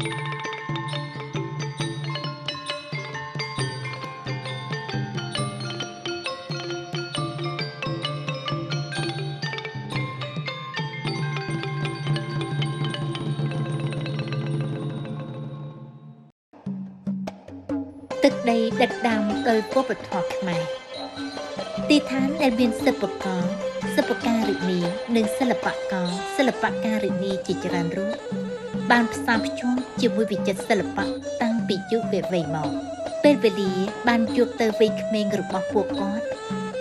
ទឹកដីដិតដាមដោយវប្បធម៌ខ្មែរទីឋានដែលមានសិប្បករសិប្បការិនីនិងសិល្បករសិល្បការិនីជាច្រើនរូបបានផ្សារភ្ជាប់ជាមួយវិចិត្រសិល្បៈតាំងពីយុគវ័យមកពេលវេលាបានជួបទៅវ័យក្មេងរបស់ពួកគាត់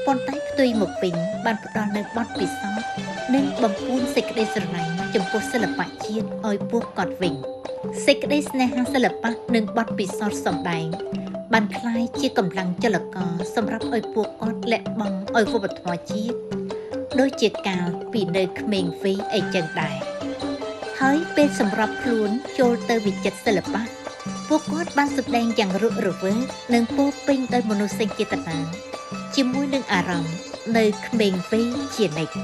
ប៉ុន្តែផ្ទុយមកវិញបានផ្ដល់នូវបទពិសោធន៍និងបំពួនសេចក្តីស្រឡាញ់ចំពោះសិល្បៈជាតិឲ្យពួកគាត់វិញសេចក្តីស្នេហាសិល្បៈនិងបទពិសោធន៍សម្ដែងបានក្លាយជាកម្លាំងចលករសម្រាប់ឲ្យពួកគាត់លាក់បង់ឲ្យវប្បធម៌ជាតិដូចជាកាលពីនៅក្មេងវ័យអីចឹងដែរហើយពេលសម្រាប់ខ្លួនចូលទៅវិចិត្រសិល្បៈពួកគាត់បានសម្ដែងយ៉ាងរស់រវើកនិងពោរពេញដោយមនោសញ្ចេតនាជាមួយនឹងអារម្មណ៍នៅក្មេងវ័យជានិច្ច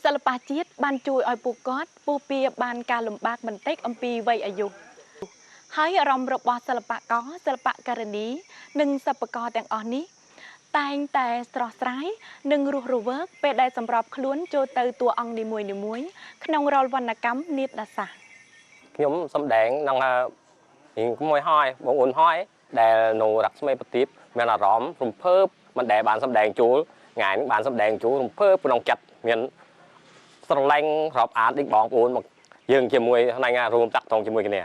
សិល្បៈជាតិបានជួយឲ្យពួកគាត់ពុះពៀបានការលំបាកបន្តិចអំពីវ័យអាយុហើយអារម្មណ៍របស់សិល្បករសិល្បករនីនិងសិប្បករទាំងអស់នេះតែងតែស្រស់ស្រាយនិងរស់រវើកពេលដែលសម្របខ្លួនចូលទៅតួអង្គនីមួយៗក្នុងរាល់វណ្ណកម្មនាដសាស្ត្រខ្ញុំសម្ដែងនឹងមួយហើយបងអូនហើយដែលនៅរស្មីប្រទីបមានអារម្មណ៍រំភើបមិនដែលបានសម្ដែងចូលថ្ងៃនេះបានសម្ដែងចូលរំភើបក្នុងចិត្តមានស្រឡាញ់រាប់អានដូចបងប្អូនមកយើងជាមួយហ្នឹងរួមតាក់ទងជាមួយគ្នា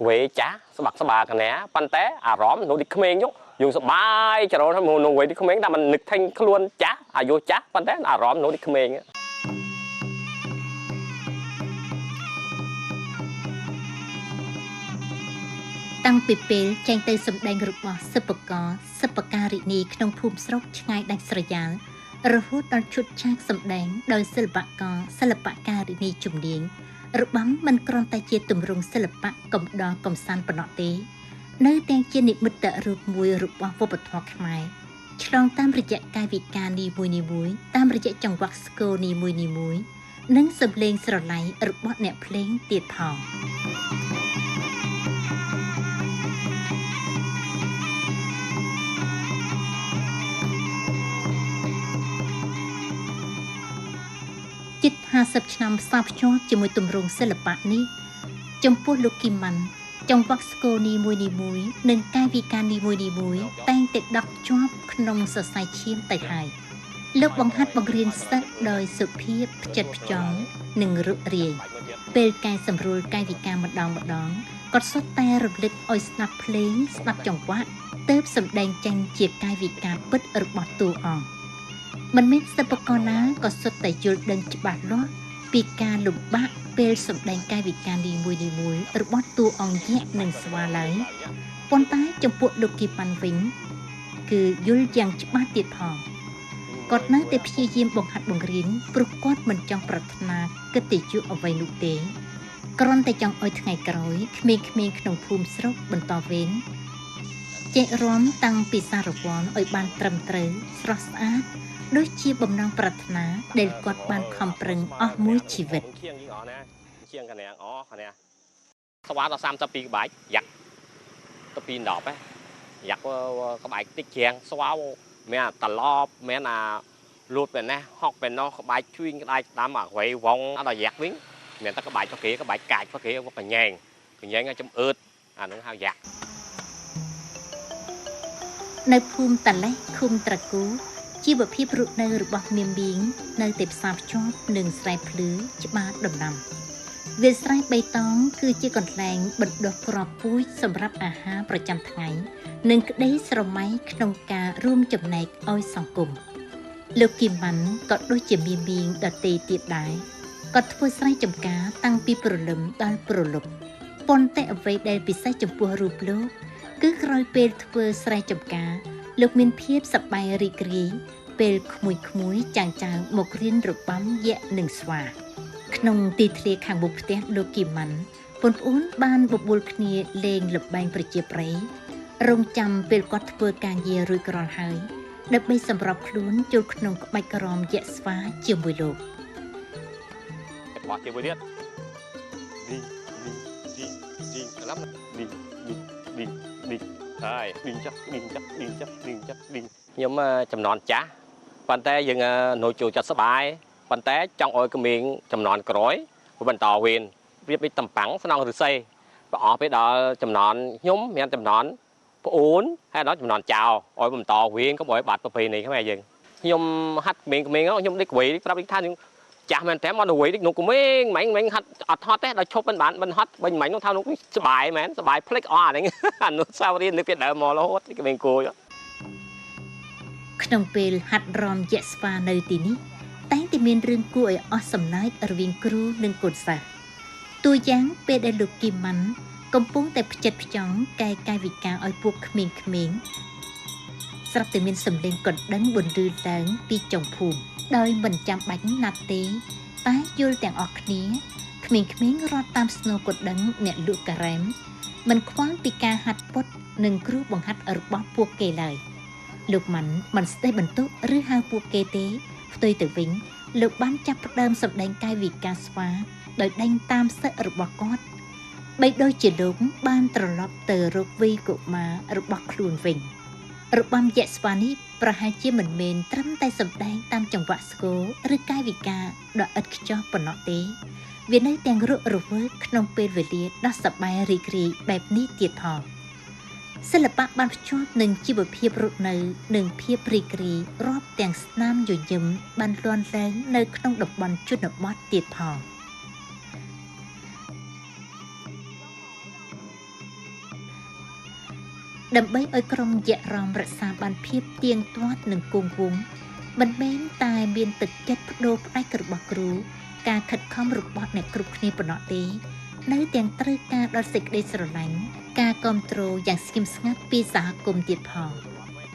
វេចាស់ស្បាក់ស្បាគ្នាប៉ុន្តែអារម្មណ៍នៅដូចក្មេងយើងសប្បាយចរោនៅវេដូចក្មេងតែមិននឹកថេញខ្លួនចាស់អាយុចាស់ប៉ុន្តែអារម្មណ៍នៅដូចក្មេងតាំងពីពេលចេញទៅសម្ដែងរបស់សិប្បករសិប្បការិនីក្នុងភូមិស្រុកឆ្ងាយដាច់ស្រយាលរហូតដល់ឈុតឆាកសម្ដែងដោយសិល្បករសិល្បការិនីជំនាញរបាំមិនគ្រាន់តែជាទម្រង់សិល្បៈកំដរកំសាន្តប៉ុណ្ណោះទេនៅទាំងជានិមិត្តរូបមួយរបស់វប្បធម៌ខ្មែរឆ្លងតាមរយៈកាយវិការនីមួយៗតាមរយៈចង្វាក់ស្គរនីមួយៗនិងសម្លេងស្រឡៃរបស់អ្នកភ្លេងទៀតផងជិត50ឆ្នាំផ្សារភ្ជាប់ជាមួយទម្រង់សិល្បៈនេះចំពោះលោកគីម៉ាន់ចង្វាក់ស្គរនីមួយៗនិងកាយវិការនីមួយៗតែងតែដកជាប់ក្នុងសរសៃឈាមទៅហើយលោកបង្ហាត់បង្រៀនសិស្សដោយសុភាពផ្ចិតផ្ចង់និងរុករាយពេលកែសម្រួលកាយវិការម្ដងគាត់សុទ្ធតែរំលឹកឲ្យស្ដាប់ភ្លេងស្ដាប់ចង្វាក់ទើបសម្ដែងចេញជាកាយវិការពិតរបស់តួអង្គមិនមានសិប្បករណាក៏សុទ្ធតែយល់ដឹងច្បាស់លាស់ពីការលំបាកពេលសម្ដែងកាយវិការនីមួយៗរបស់តួអង្គយក្សនិងស្វាឡើយប៉ុន្តែចំពោះលោកគីប៉ាន់វិញគឺយល់យ៉ាងច្បាស់ទៀតផងគាត់នៅតែព្យាយាមបង្ហាត់បង្រៀនព្រោះគាត់មិនចង់ប្រាថ្នាកិត្តិយសអ្វីនោះទេគ្រាន់តែចង់ឲ្យថ្ងៃក្រោយក្មេងៗក្នុងភូមិស្រុកបន្តវេនចេះរាំតាំងពីសារវ័នឲ្យបានត្រឹមត្រូវស្រស់ស្អាតដូចជាបំណងប្រាថ្នាដែលគាត់បានខំប្រឹងអស់មួយជីវិតជាងកណាអកណាស្វាដល់32ក្បាច់យ៉ាក់ទៅពី10ហ៎យ៉ាក់ក្បាច់តិចជាងស្វាមានត្រឡប់មានអាលូតពេលណាហុកពេលនោះក្បាច់ជួយក្តាច់តាមអាវៃវងដល់យ៉ាក់វិញមានតែក្បាច់ប្រគេក្បាច់កាច់ប្រគេកញ្ញែងឲ្យចំអឺតអានោះហៅយ៉ាក់នៅភូមិតាឡេះឃុំត្រកូ ជីវភាពរស់នៅរបស់មៀមបៀងនៅតែផ្សារភ្ជាប់នឹងស្រែភ្លឺច្បារដំណាំវាលស្រែបៃតងគឺជាកន្លែងបណ្ដុះគ្រាប់ពូជសម្រាប់អាហារប្រចាំថ្ងៃនិងក្តីស្រមៃក្នុងការរួមចំណែកឲ្យសង្គមលោកគីម៉ាន់ក៏ដូចជាមៀមបៀងដទៃទៀតដែរគាត់ធ្វើស្រែចម្ការតាំងពីព្រលឹមដល់ព្រលប់ប៉ុន្តែអ្វីដែលពិសេសចំពោះរូបលោកគឺក្រោយពេលធ្វើស្រែចម្ការលោកមានភាពសប្បាយរីករាយពេលក្មួយៗចាងៗមករៀនរបាំយក្សនិងស្វាក្នុងទីធ្លាខាងមុខផ្ទះលោកគីម៉ាន់បងប្អូនបានបបួលគ្នាលេងល្បែងប្រជាប្រិយរងចាំពេលគាត់ធ្វើការងាររួចរាល់ហើយដើម្បីសម្របខ្លួនចូលក្នុងក្បាច់ក្រមយក្សស្វាជាមួយលោកបោះជាមួយទៀតឌីឡំឌីហើយឌីចាប់ខ្ញុំចំនួនចាស់ប៉ុន្តែយើងនៅចូលចិត្តសបាយប៉ុន្តែចង់ឲ្យក្មេងចំនួនក្រោយបន្តវេនវាបីតំប៉ាំងស្នងឫស្សីបើអស់ពេលដល់ចំនួនខ្ញុំមានចំនួនប្អូនហើយដល់ចំនួនចៅឲ្យបន្តវេនកុំឲ្យបាត់ប្រពៃណីខ្មែរយើងខ្ញុំហាត់ក្មេងខ្ញុំដេកវេប្រាប់ថាចាស់មែនតើមកវេនោះក្មេងមិញហាត់អត់ហត់ទេដល់ឈប់មិនហត់បាញ់មិញនោះថានោះសបាយមែនសបាយភ្លេចអស់អាហ្នឹងអានោះសាវរៀននៅពីដើមមករហូតក្មេងគួយក្នុងពេលហាត់រំយក្សស្វានៅទីនេះតែងតែមានរឿងគួរឲ្យអស់សំណើចរវាងគ្រូនិងកូនសិស្សតួយ៉ាងពេលដែលលោកគីម៉ាន់កំពុងតែផ្ចិតផ្ចង់កែកាយវិការឲ្យពួកក្មេងៗស្រាប់តែមានសម្លេងកណ្ដឹងបន្លឺឡើងពីចុងភូមិដោយមិនចាំបាច់ណាត់ទេតែយល់ទាំងអស់គ្នាក្មេងៗរត់តាមស្នូកណ្ដឹងអ្នកលក់ការ៉េមមិនខ្វល់ពីការហាត់ពុតនិងគ្រូបង្ហាត់របស់ពួកគេឡើយលោកម៉ាន់មិនស្ទេះបន្ទោសឬហៅពួកគេទេផ្ទុយទៅវិញលោកបានចាប់ផ្ដើមសម្ដែងកាយវិការស្វាដោយដេញតាមសិស្សរបស់គាត់បីដូចជាលោកបានត្រឡប់ទៅរកវីកុមាររបស់ខ្លួនវិញរបាំយក្សស្វានេះប្រហែលជាមិនមែនត្រឹមតែសម្ដែងតាមចង្វាក់ស្គរឬកាយវិការដ៏ឥតខ្ចោះប៉ុណ្ណោះទេវានៅទាំងរស់រវើកក្នុងពេលវេលាដ៏សប្បាយរីករាយបែបនេះទៀតផងសិល្បៈបានភ្ជាប់នឹងជីវភាពរស់នៅនិងភាពរីករាយរាប់ទាំងស្នាមញញឹមបានលន់ឡើងនៅក្នុងតំបន់ជនបទទៀតផងដើម្បីឲ្យក្រុមយក្សរំរក្សាបានភាពទៀងទាត់និងគង់វង្សមិនមែនតែមានទឹកចិត្តបដូរផ្ដាច់របស់គ្រូការខិតខំរបស់អ្នកគ្រប់គ្នាប៉ុណ្ណោះទេនៅទាំងត្រូវការដល់សេចក្តីស្រឡាញ់ការគ្រប់គ្រងយ៉ាងស្ងៀមស្ងាត់ពីសហគមន៍ទៀតផង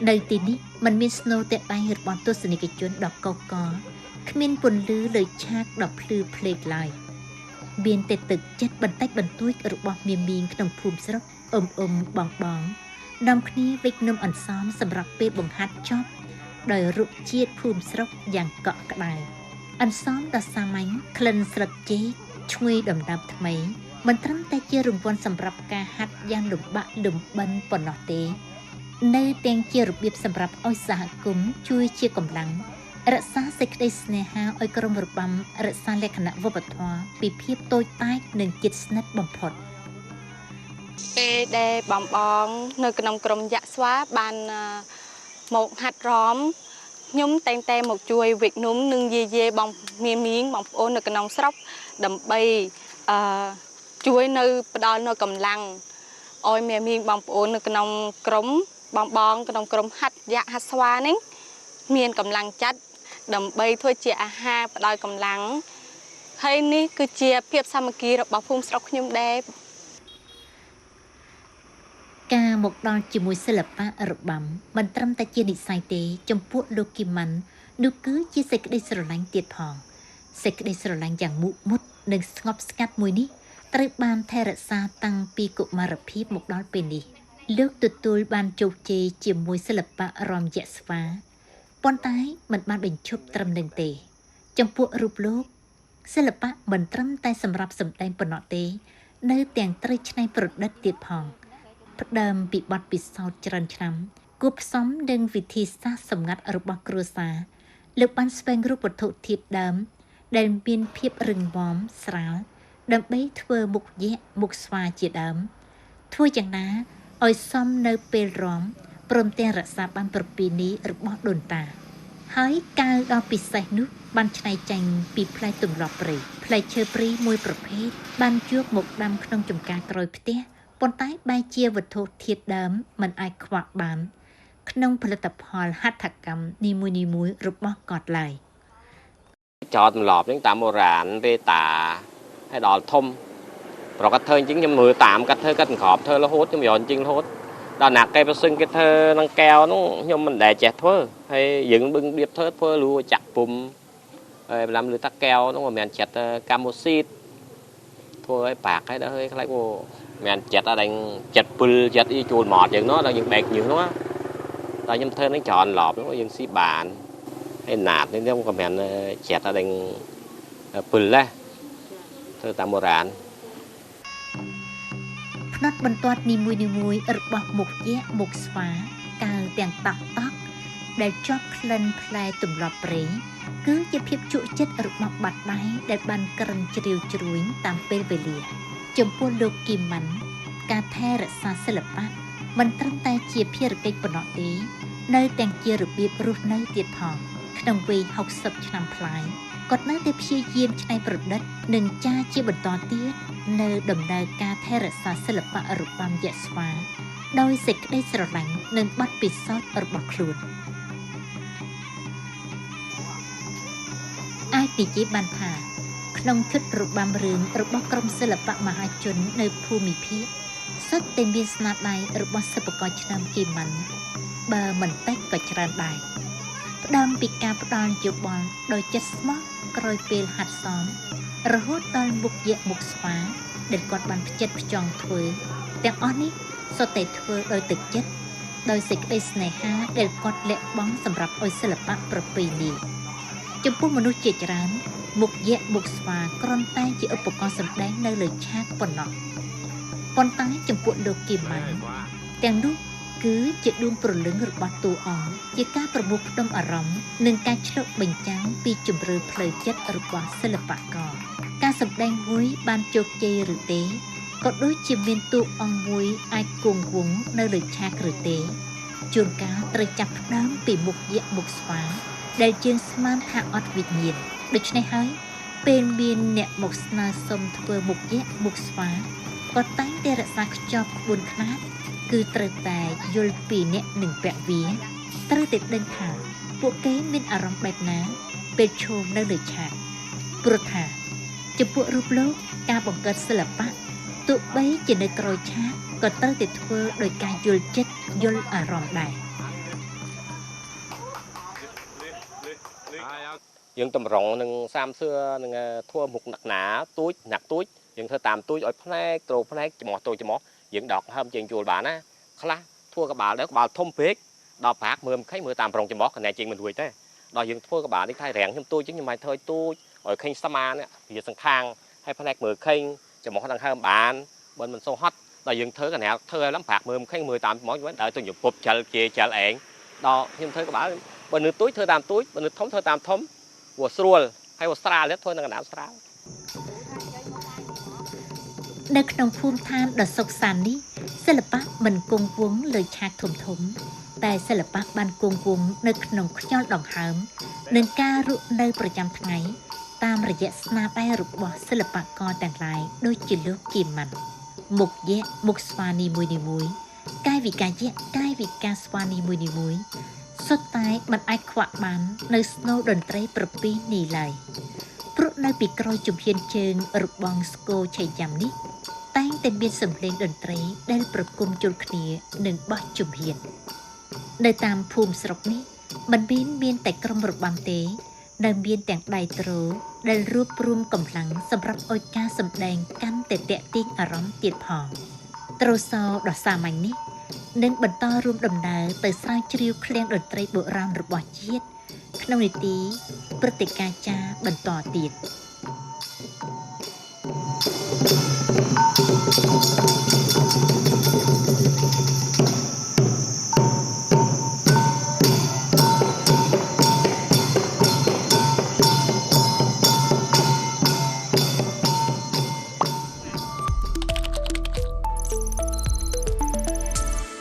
នៅទីនេះมันមានស្នូលតែដៃរបស់ទស្សនិកជនដ៏កុះករគ្មានពន្លឺលើឆាកដ៏ភ្លឺភ្លេកឡើយមានតែទឹកចិត្តបន្តិចបន្តួចរបស់មៀមក្នុងភូមិស្រុកបងនាំគ្នាវិចនំអន្សមសម្រាប់ពេលបង្ហាត់ចប់ដោយរុក្ខជាតិភូមិស្រុកយ៉ាងកក់ក្ដៅអន្សមដ៏សាមញ្ញក្លិនស្លឹកចេកឈ្ងុយដំណាប់ថ្មីមិនត្រឹមតែជារង្វាន់សម្រាប់ការហាត់យ៉ាងលំបាកលំបិនប៉ុណ្ណោះទេនៅទាំងជារបៀបសម្រាប់ឲ្យសហគមន៍ជួយជាកម្លាំងរក្សាសេចក្តីស្នេហាឲ្យក្រុមរបាំរក្សាលក្ខណៈវប្បធម៌ពីភាពតូចតាចនិងជិតស្និទ្ធបំផុតពេលដែលបងនៅក្នុងក្រុមយក្សស្វាបានមកហាត់រំខ្ញុំតែងតែមកជួយវិកនំនិងយាយបងមីងបងប្អូននៅក្នុងស្រុកដើម្បីជួយនៅផ្ដល់នៅកម្លាំងឲ្យមីងបងប្អូននៅក្នុងក្រុមបងក្នុងក្រុមហាត់យក្សហាត់ស្វានេះមានកម្លាំងចិត្តដើម្បីធ្វើជាអាហារផ្ដល់កម្លាំងហើយនេះគឺជាភាពសាមគ្គីរបស់ភូមិស្រុកខ្ញុំដែរការមកដល់ជាមួយសិល្បៈរបាំមិនត្រឹមតែជានិស្ស័យទេចំពោះលោកគីម៉ាន់នោះគឺជាសេចក្តីស្រឡាញ់ទៀតផងសេចក្តីស្រឡាញ់យ៉ាងមុតមុតនិងស្ងប់ស្ងាត់មួយនេះត្រូវបានថែរក្សាតាំងពីកុមារភាពមកដល់ពេលនេះលោកទទួលបានជោគជ័យជាមួយសិល្បៈរំយក្សស្វាប៉ុន្តែមិនបានបញ្ឈប់ត្រឹមនឹងទេចំពោះរូបលោកសិល្បៈមិនត្រឹមតែសម្រាប់សម្ដែងប៉ុណ្ណោះទេនៅទាំងត្រូវច្នៃប្រឌិតទៀតផងផ្ដើមពីបទពិសោធន៍ច្រើនឆ្នាំគួបផ្សំនឹងវិធីសាស្ត្រសម្ងាត់របស់គ្រួសារលោកបានស្វែងរកវត្ថុធាតុដើមដែលមានភាពរឹងមាំស្រាលដើម្បីធ្វើមុខយក្សមុខស្វាជាដើមធ្វើយ៉ាងណាឲ្យសមនៅពេលរំព្រមទាំងរក្សាបានប្រពៃណីរបស់ដូនតា ហើយកាវដល់ពិសេសនោះបានឆ្នៃចាញ់ពីផ្លែទម្លាប់ព្រៃផ្លែឈើព្រៃមួយប្រភេទបានយកមកដាំក្នុងចម្ការក្រោយផ្ទះប៉ុន្តែបែរជាវត្ថុធាតុដើមមិនអាចខ្វះបានក្នុងផលិតផលហត្ថកម្មនីមួយៗរបស់គាត់ឡើយ ចោតទម្លាប់ហ្នឹងតាមបុរាណវេតាឲ្យដល់ធំប្រកាសធ្វើអញ្ចឹងខ្ញុំមើលតាមកាត់ធ្វើកាត់ក្របធ្វើរហូតខ្ញុំយកអញ្ចឹងរហូតដល់ណាគេប្រសឹងគេធ្វើនឹងកែវនោះខ្ញុំមិនដែលចេះធ្វើហើយយើងបឹងរៀបធ្វើលូចាក់ពុំហើយបន្លំលឺតាកែវនោះមិនមែនចិត្តកាម៉ូស៊ីតធ្វើឲ្យបាក់ហើយដល់ហើយខ្លាចមិនមែនចិត្តអត់ដល់ចិត្តពុលចិត្តអីជួលម៉ត់យ៉ាងនោះដល់យើងបែកយើងនោះដល់ខ្ញុំធ្វើនឹងច្រើនឡប់នោះយើងស៊ីបានហើយណាតនេះខ្ញុំក៏មិនចិត្តអត់ដល់ពុលដែរធ្វើតាមបុរាណ ផ្នត់បន្ទាត់នីមួយៗរបស់មុខយក្សមុខស្វាកាវទាំងតក់ដែលជាប់ក្លិនផ្លែទម្លាប់ព្រៃគឺជាភាពជក់ចិត្តរបស់បាត់ដៃដែលបានក្រិនជ្រាវជ្រួញតាមពេលវេលាចំពោះលោកគីម៉ាន់ការថែរក្សាសិល្បៈមិនត្រឹមតែជាភារកិច្ចប៉ុណ្ណោះទេនៅទាំងជារបៀបរស់នៅទៀតផងក្នុងវ័យ60ឆ្នាំប្លាយគាត់នៅតែព្យាយាមច្នៃប្រឌិតនិងចារជាបន្តទៀតនៅដំណើរការថែរក្សាសិល្បៈរបាំយក្សស្វាដោយសេចក្តីស្រឡាញ់និងបទពិសោធន៍របស់ខ្លួនអាចនិយាយបានថាក្នុងគិតរបាំរឿងរបស់ក្រុមសិល្បៈមហាជននៅភូមិភាគសុទ្ធតែមានស្នាដៃរបស់សិប្បករឆ្នាំគីម៉ាន់បើមិនតិចក៏ច្រើនដែរផ្ដើមពីការផ្ដល់យោបល់ដោយចិត្តស្មោះក្រោយពេលហាត់សមរហូតដល់មុខយក្សមុខស្វាដែលគាត់បានផ្ចិតផ្ចង់ធ្វើទាំងអស់នេះសុទ្ធតែធ្វើដោយទឹកចិត្តដោយសេចក្តីស្នេហាដែលគាត់លះបង់សម្រាប់ឲ្យសិល្បៈប្រពៃណីចំពោះមនុស្សជាច្រើនមុខយក្សមុខស្វាគ្រាន់តែជាឧបករណ៍សម្ដែងនៅលើឆាកប៉ុណ្ណោះប៉ុន្តែចំពោះលោកគីម៉ាន់ទាំងនោះគឺជាដួងព្រលឹងរបស់តួអង្គជាការប្រមូលផ្ដុំអារម្មណ៍និងការឆ្លុះបញ្ចាំងពីជម្រើសផ្លូវចិត្តរបស់សិល្បករការសម្ដែងមួយបានជោគជ័យឬទេក៏ដូចជាមានតួអង្គមួយអាចគង់វង្សនៅលើឆាកឬទេជួនកាលត្រូវចាប់ផ្ដើមពីមុខយក្សមុខស្វាដែលជាងស្មានថាអត់វិញ្ញាណដូច្នេះហើយពេលមានអ្នកមកស្នើសុំធ្វើមុខយក្សមុខស្វាក៏តែងតែរក្សាខ្ជាប់ក្បួនខ្នាតគឺត្រូវតែយល់ពីអ្នកនឹងពាក់វាត្រូវតែដឹងថាពួកគេមានអារម្មណ៍បែបណាពេលឈរនៅលើឆាកព្រោះថាចំពោះរូបលោកការបង្កើតសិល្បៈទោះបីជានៅក្រោយឆាកក៏ត្រូវតែធ្វើដោយការយល់ចិត្តយល់អារម្មណ៍ដែរយើងតម្រង់នឹងសាមសឿនឹងធ្វើមុខដាក់ណាទូចណាក់ទូចយើងធ្វើតាមទូចឲ្យផ្នែកត្រោផ្នែកច្មោះតូចច្មោះយើងដកហើមជាងជួលបានណាខ្លះធ្វើក្បាលដែរក្បាលធំពេកដល់ប្រាក់មើលមិនឃើញមើលតាមប្រងច្មោះកណែជាងមិនរួចទេដល់យើងធ្វើក្បាលនេះថៃរាំងខ្ញុំទូចជាងខ្ញុំមិនធ្វើទូចឲ្យឃើញស្មានេះវាសង្ខាងហើយផ្នែកមើលឃើញច្មោះដង្ហើមបានបើមិនសូវហត់ដល់យើងធ្វើកណែធ្វើឲ្យឡើងប្រាក់មើលមិនឃើញមើលតាមច្មោះវិញដល់ទៅយើងពប់ចលជាចលឯងដល់ខ្ញុំធ្វើក្បាលបើនៅទូចធ្វើតាមទូចបើនៅធំធ្វើតាមធំព្រោះស្រួលហើយវាស្រាលទៀតធ្វើនៅកណ្ដាលស្រាលនៅក្នុងភូមិឋានដ៏សុខសាន្តនេះសិល្បៈមិនគង់វង្សលើឆាកធំតែសិល្បៈបានគង់វង្សនៅក្នុងខ្យល់ដង្ហើមនិងការរស់នៅប្រចាំថ្ងៃតាមរយៈស្នាដៃរបស់សិល្បករទាំងឡាយដូចជាលោកគីម៉ាន់មុខយក្សមុខស្វានីមួយកាយវិការយក្សកាយវិការស្វានីមួយសុទ្ធតែមិនអាចខ្វះបាននៅស្នូលតន្ត្រីប្រពៃណីឡើយព្រោះនៅពីក្រោយជំហានជើងរបងស្គរឆៃយ៉ាំនេះតែងតែមានសម្លេងតន្ត្រីដែលប្រគំជុលគ្នានិងបោះជំហាននៅតាមភូមិស្រុកនេះមិនមានតែក្រុមរបាំទេដែលមានទាំងដៃទ្រដែលរួបរួមកម្លាំងសម្រាប់ឲ្យការសម្ដែងកាន់តែទាក់ទាញអារម្មណ៍ទៀតផងទ្រសោដ៏សាមញ្ញនេះនឹងបន្តរួមដំណើរទៅស្រាវជ្រាវឃ្លាំងតន្ត្រីបុរាណរបស់ជាតិក្នុងនីតិព្រឹត្តិការណ៍ចារបន្តទៀត